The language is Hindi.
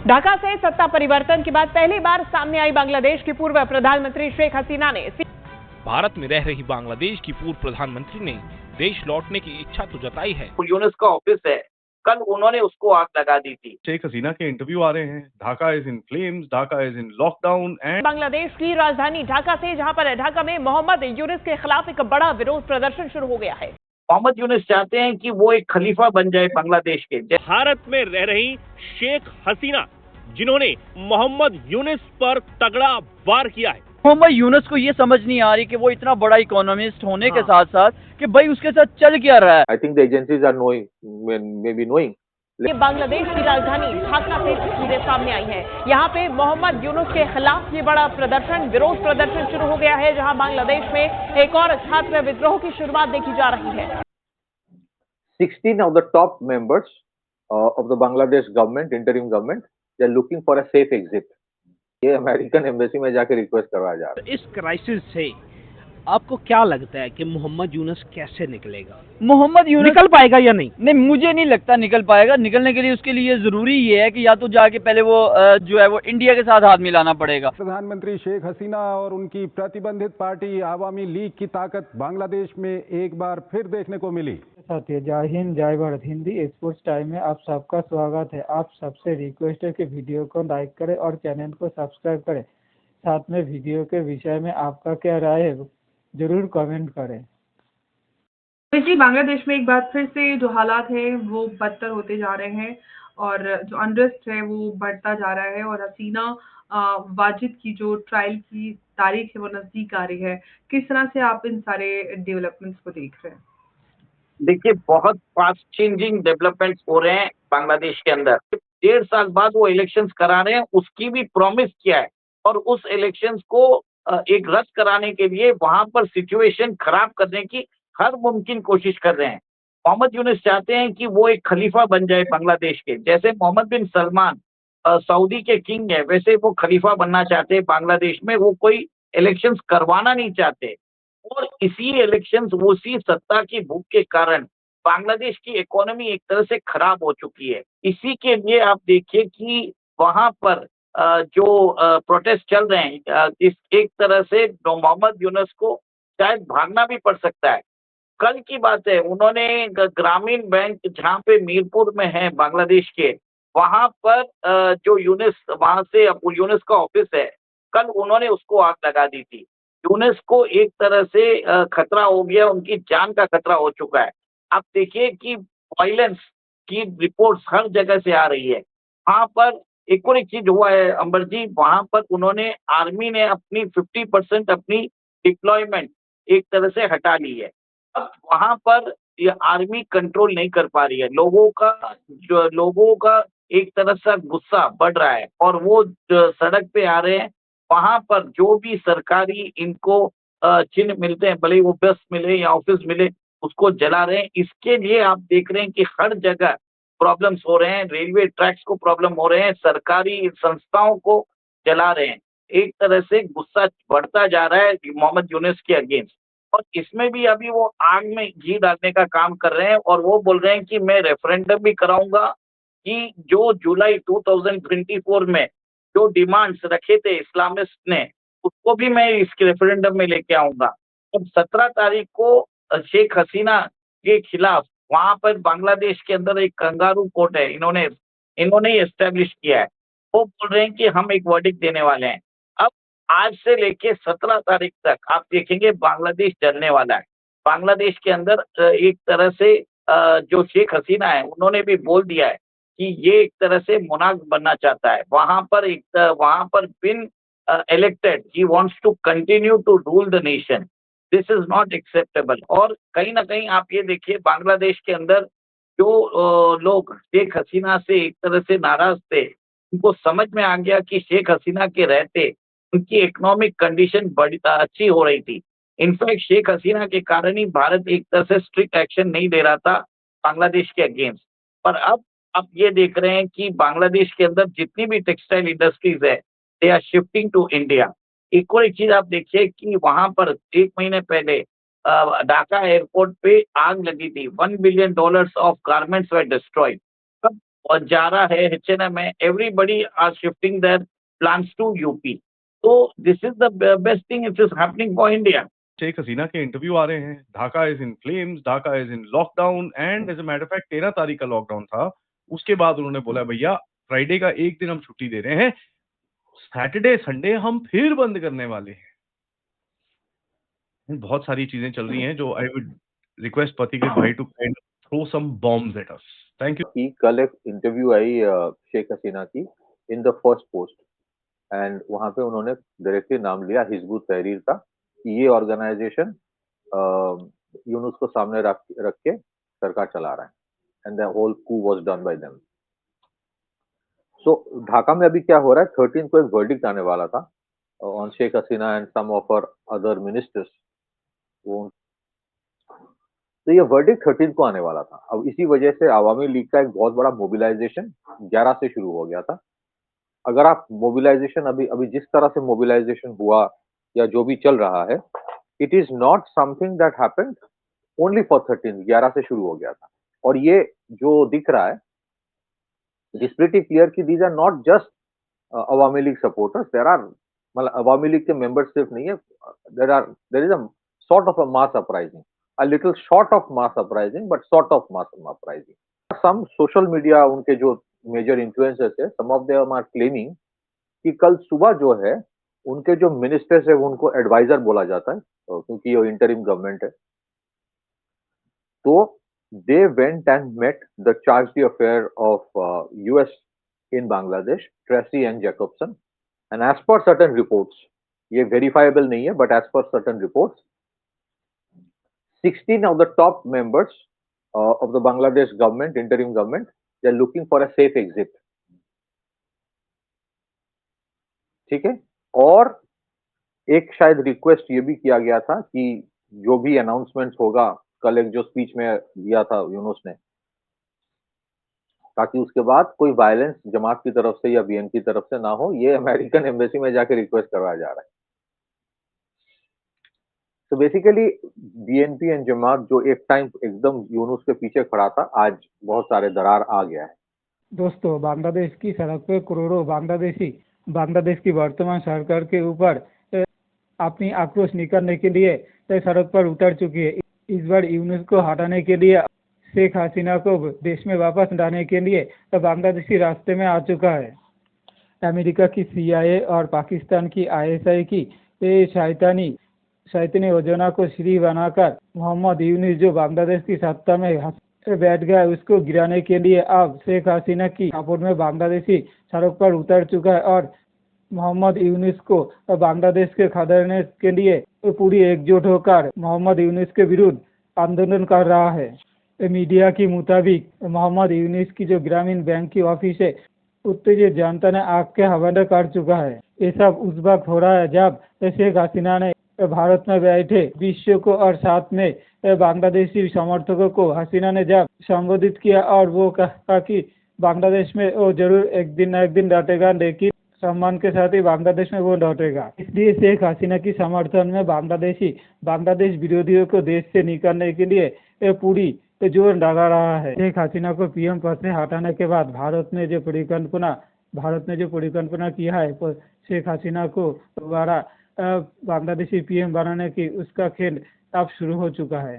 ढाका से सत्ता परिवर्तन के बाद पहली बार सामने आई बांग्लादेश की पूर्व प्रधानमंत्री शेख हसीना ने भारत में रह रही बांग्लादेश की पूर्व प्रधानमंत्री ने देश लौटने की इच्छा तो जताई है। यूनुस का ऑफिस है, कल उन्होंने उसको आग लगा दी थी। शेख हसीना के इंटरव्यू आ रहे हैं। Dhaka is in flames, Dhaka is in lockdown and Bangladesh की राजधानी ढाका से जहां पर ढाका में मोहम्मद यूनुस के खिलाफ एक बड़ा विरोध प्रदर्शन शुरू हो गया है। मोहम्मद यूनुस चाहते हैं कि वो एक खलीफा बन जाए बांग्लादेश के। भारत में रह रही शेख हसीना जिन्होंने मोहम्मद यूनुस पर तगड़ा वार किया है। मोहम्मद यूनुस को ये समझ नहीं आ रही कि वो इतना बड़ा इकोनॉमिस्ट होने के साथ साथ कि भाई उसके साथ चल क्या रहा है। I think the agencies are knowing, maybe knowing. ये बांग्लादेश की राजधानी ढाका से तस्वीरें सामने आई हैं। यहाँ पे मोहम्मद यूनुस के खिलाफ ये बड़ा प्रदर्शन, विरोध प्रदर्शन शुरू हो गया है, जहाँ बांग्लादेश में एक और छात्र विद्रोह की शुरुआत देखी जा रही है। 16 of the top members of the Bangladesh government, interim government, they are looking for a safe exit. ये अमेरिकन एम्बेसी में जाके रिक्वेस्ट करवाया जा रहा है। इस क्राइसिस से आपको क्या लगता है कि मोहम्मद यूनुस कैसे निकलेगा? मोहम्मद यूनुस निकल पाएगा या नहीं? नहीं, मुझे नहीं लगता निकल पाएगा। निकलने के लिए उसके लिए जरूरी ये है कि या तो जाके पहले वो जो है वो इंडिया के साथ हाथ मिलाना पड़ेगा। प्रधानमंत्री शेख हसीना और उनकी प्रतिबंधित पार्टी आवामी लीग की ताकत बांग्लादेश में एक बार फिर देखने को मिली। साथियों, जय हिंद, जय भारत। हिंदी स्पोर्ट्स टाइम में आप सबका स्वागत है। आप सबसे रिक्वेस्ट है कि वीडियो को लाइक करें और चैनल को सब्सक्राइब करें। साथ में वीडियो के विषय में आपका क्या राय है जरूर कमेंट करें। जी, बांग्लादेश में एक बार फिर से जो हालात है वो बदतर होते जा रहे हैं और जो अनरेस्ट है वो बढ़ता जा रहा है और हसीना वाजिद की जो ट्रायल की तारीख है वो नजदीक आ रही है। किस तरह से आप इन सारे डेवलपमेंट्स को देख रहे हैं? देखिए, बहुत फास्ट चेंजिंग डेवलपमेंट्स हो रहे हैं बांग्लादेश के अंदर। 1.5 साल बाद वो इलेक्शंस करा रहे हैं, उसकी भी प्रॉमिस किया है और उस इलेक्शंस को एक रद्द कराने के लिए वहां पर सिचुएशन खराब करने की हर मुमकिन कोशिश कर रहे हैं। मोहम्मद यूनुस चाहते हैं कि वो एक खलीफा बन जाए बांग्लादेश के। जैसे मोहम्मद बिन सलमान सऊदी के किंग है, वैसे वो खलीफा बनना चाहते हैं बांग्लादेश में। वो कोई इलेक्शंस करवाना नहीं चाहते और इसी इलेक्शंस, उसी सत्ता की भूख के कारण बांग्लादेश की इकोनॉमी एक तरह से खराब हो चुकी है। इसी के लिए आप देखिए कि वहां पर जो प्रोटेस्ट चल रहे हैं, इस एक तरह से मोहम्मद यूनुस को शायद भागना भी पड़ सकता है। कल की बात है, उन्होंने ग्रामीण बैंक जहाँ पे मीरपुर में है बांग्लादेश के, वहां पर जो यूनुस, वहां से यूनुस का ऑफिस है, कल उन्होंने उसको आग लगा दी थी। यूनुस को एक तरह से खतरा हो गया, उनकी जान का खतरा हो चुका है। आप देखिए कि वायलेंस की रिपोर्ट्स हर जगह से आ रही है। वहां पर एक और एक चीज हुआ है अंबर जी, वहां पर उन्होंने, आर्मी ने अपनी 50% अपनी डिप्लॉयमेंट एक तरह से हटा ली है। अब वहां पर ये आर्मी कंट्रोल नहीं कर पा रही है। लोगों का एक तरह से गुस्सा बढ़ रहा है और वो सड़क पे आ रहे हैं। वहां पर जो भी सरकारी इनको चिन्ह मिलते हैं, भले वो बस मिले या ऑफिस मिले, उसको जला रहे हैं। इसके लिए आप देख रहे हैं कि हर जगह प्रॉब्लम्स हो रहे हैं। रेलवे ट्रैक्स को प्रॉब्लम हो रहे हैं, सरकारी संस्थाओं को जला रहे हैं। एक तरह से गुस्सा बढ़ता जा रहा है मोहम्मद यूनुस के अगेंस्ट। और इसमें भी अभी वो आग में घी डालने का काम कर रहे हैं और वो बोल रहे हैं कि मैं रेफरेंडम भी कराऊंगा कि जो जुलाई 2024 में जो डिमांड्स रखे थे इस्लामिस्ट ने, उसको भी मैं इसके रेफरेंडम में लेके आऊंगा। अब 17 तारीख को शेख हसीना के खिलाफ वहां पर बांग्लादेश के अंदर एक कंगारू कोर्ट है, इन्होंने एस्टेब्लिश किया है। वो बोल रहे हैं कि हम एक वर्डिक्ट देने वाले हैं। अब आज से लेके 17 तारीख तक आप देखेंगे बांग्लादेश जलने वाला है। बांग्लादेश के अंदर एक तरह से जो शेख हसीना है, उन्होंने भी बोल दिया है कि ये एक तरह से मोनार्क बनना चाहता है। वहां पर बिन elected, he wants to continue to rule the nation. This is not acceptable. और कहीं ना कहीं आप ये देखिए, बांग्लादेश के अंदर जो लोग शेख हसीना से एक तरह से नाराज थे, उनको समझ में आ गया कि शेख हसीना के रहते उनकी इकोनॉमिक कंडीशन बड़ी अच्छी हो रही थी। इनफैक्ट शेख हसीना के कारण ही भारत एक तरह से स्ट्रिक्ट एक्शन नहीं दे रहा था बांग्लादेश के अगेंस्ट। पर अब आप ये देख रहे हैं कि बांग्लादेश के अंदर जितनी भी टेक्सटाइल इंडस्ट्रीज है, they are shifting to India. एक और एक चीज आप देखिए कि वहां पर 1 महीने पहले ढाका एयरपोर्ट पे आग लगी थी। $1 billion of garments were destroyed. अब और जा रहा है एचएनएम में, everybody are shifting their plans to UP. तो this is the best thing it is happening for India. Sheikh Hasina के इंटरव्यू आ रहे हैं, Dhaka is in flames, Dhaka is in lockdown, and as a matter of fact 13 तारीख का लॉकडाउन था। उसके बाद उन्होंने बोला भैया फ्राइडे का एक दिन हम छुट्टी दे रहे हैं, सैटरडे संडे हम फिर बंद करने वाले हैं। बहुत सारी चीजें चल रही हैं जो आई वुड रिक्वेस्ट पथिकृत भाई to kind throw some bombs at us. Thank you. कि कल एक इंटरव्यू आई शेख हसीना की in the first post, and वहां पे उन्होंने डायरेक्टली नाम लिया हिजबुत तहरीर का कि ये ऑर्गेनाइजेशन यूनुस को सामने रख के सरकार चला रहा है, and the whole coup was done by them. So Dhaka में अभी क्या हो रहा है, 13 को एक वर्डिक्ट आने वाला था on Sheikh Hasina and some of our other ministers. तो ये वर्डिक्ट 13 को आने वाला था। अब इसी वजह से अवामी लीग का एक बहुत बड़ा मोबिलाइजेशन 11 से शुरू हो गया था। अगर आप मोबिलाइजेशन अभी जिस तरह से मोबिलाइजेशन हुआ या जो भी चल रहा है, it is not something that happened only for 13, 11 से शुरू हो गया था। और ये जो दिख रहा है, इट इज प्रीटी क्लियर कि these are not just Awami League supporters, there are, मतलब अवामी लीग के मेंबर्स सिर्फ नहीं है, there is a sort of a mass uprising, a little short of mass uprising, but sort of mass uprising. Some social media उनके जो major influencers है, some of them are claiming कि कल सुबह जो है उनके जो मिनिस्टर्स है उनको एडवाइजर बोला जाता है क्योंकि ये इंटरिम गवर्नमेंट है। तो they went and met the charge d'affaires of US in Bangladesh, Tracy and Jacobson, and as per certain reports, ये verifiable नहीं है, but as per certain reports, 16 of the top members of the Bangladesh government, interim government, they are looking for a safe exit. ठीक है। और एक शायद रिक्वेस्ट ये भी किया गया था कि जो भी अनाउंसमेंट्स होगा, कल एक जो स्पीच में दिया था यूनुस ने, ताकि उसके बाद कोई वायलेंस जमात की तरफ से या बीएन की तरफ से ना हो, ये अमेरिकन एम्बेसी में जाके रिक्वेस्ट करवाया जा रहा है। तो बेसिकली बीएनपी एंड जमात जो एक टाइम एकदम यूनुस के पीछे खड़ा था, आज बहुत सारे दरार आ गया है। दोस्तों, बांग्लादेश की सड़क पर करोड़ों बांग्लादेशी बांग्लादेश की वर्तमान सरकार के ऊपर अपनी आक्रोश निकालने के लिए सड़क पर उतर चुकी है। इस बार यूनुस को हटाने के लिए, शेख हसीना को देश में वापस लाने के लिए बांग्लादेशी रास्ते में आ चुका है। अमेरिका की CIA और पाकिस्तान की ISI की शैतानी योजना को सीढ़ी बनाकर मोहम्मद यूनुस जो बांग्लादेश की सत्ता में बैठ गया, उसको गिराने के लिए अब शेख हसीना की सपोर्ट में बांग्लादेशी सड़क पर उतर चुका है और मोहम्मद यूनुस को बांग्लादेश के खदेड़ने के लिए पूरी एकजुट होकर मोहम्मद यूनुस के विरुद्ध आंदोलन कर रहा है। मीडिया के मुताबिक मोहम्मद यूनुस की जो ग्रामीण बैंक की ऑफिस है, उत्तेजित जनता ने आग के हवाले कर चुका है। ये सब उस वक्त हो रहा है जब शेख हसीना ने भारत में बैठे विश्व को और साथ में बांग्लादेशी समर्थकों को हसीना ने जब संबोधित किया और वो कहा कि बांग्लादेश में वो जरूर एक दिन न एक दिन लौटेगा, लेकिन सम्मान के साथ ही बांग्लादेश में वो लौटेगा। इसलिए शेख हसीना की समर्थन में बांग्लादेश विरोधियों को देश से निकालने के लिए पूरी जोर लगा रहा है। शेख हसीना को PM पद से हटाने के बाद भारत ने जो परिकल्पना किया है, शेख हसीना को दोबारा बांग्लादेशी PM बनाने की, उसका खेल अब शुरू हो चुका है।